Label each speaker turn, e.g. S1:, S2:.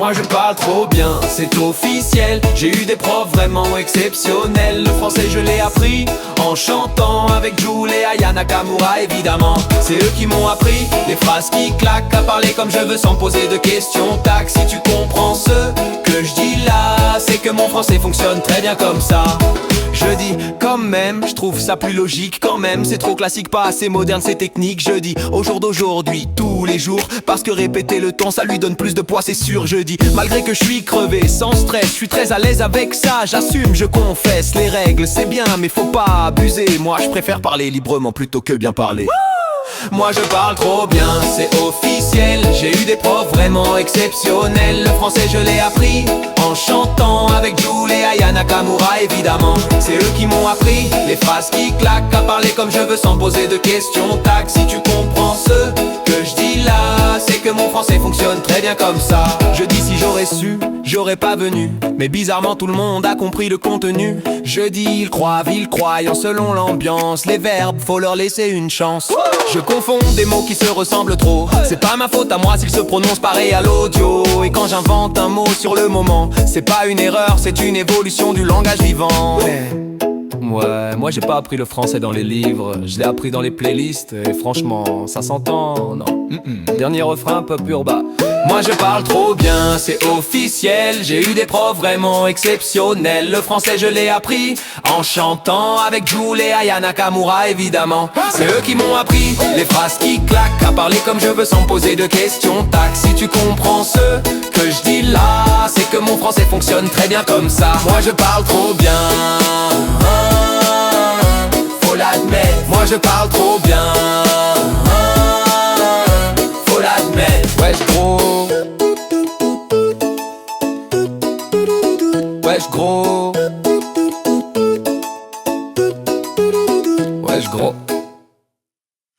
S1: Moi je parle trop bien, c'est officiel. J'ai eu des profs vraiment exceptionnels. Le français je l'ai appris en chantant avec Jules et Aya Nakamura évidemment. C'est eux qui m'ont appris les phrases qui claquent, à parler comme je veux sans poser de questions. Tac, si tu comprends ce que je dis là, c'est que mon français fonctionne très bien comme ça. Je dis quand même, je trouve ça plus logique quand même. C'est trop classique, pas assez moderne, c'est technique. Je dis au jour d'aujourd'hui, tous les jours, parce que répéter le ton, ça lui donne plus de poids, c'est sûr. Je dis malgré que je suis crevé, sans stress, je suis très à l'aise avec ça. J'assume, je confesse, les règles c'est bien, mais faut pas abuser. Moi je préfère parler librement plutôt que bien parler. Moi je parle trop bien, c'est officiel. J'ai eu des profs vraiment exceptionnels. Le français je l'ai appris en chantant avec Jules et Aya Nakamura évidemment. C'est eux qui m'ont appris les phrases qui claquent, à parler comme je veux sans poser de questions. Tac, si tu comprends ce que je dis là, c'est que mon français fonctionne très bien comme ça. Je dis si j'aurais su, j'aurais pas venu. Mais bizarrement tout le monde a compris le contenu. Je dis ils croient en selon l'ambiance. Les verbes, faut leur laisser une chance. Je confonds des mots qui se ressemblent trop. C'est pas ma faute à moi s'ils se prononcent pareil à l'audio. Et quand j'invente un mot sur le moment, c'est pas une erreur, c'est une évolution du langage vivant. Ouais, moi j'ai pas appris le français dans les livres, je l'ai appris dans les playlists. Et franchement, ça s'entend, non. Dernier refrain pop urbain. Moi je parle trop bien, c'est officiel. J'ai eu des profs vraiment exceptionnels. Le français je l'ai appris en chantant avec Jules et Aya Nakamura évidemment. C'est eux qui m'ont appris les phrases qui claquent, à parler comme je veux sans poser de questions. Tac, si tu comprends ce que je dis là, c'est que mon français fonctionne très bien comme ça. Moi je parle trop bien, faut l'admettre. Moi je parle trop bien, faut l'admettre. Wesh gros, wesh gros, wesh gros.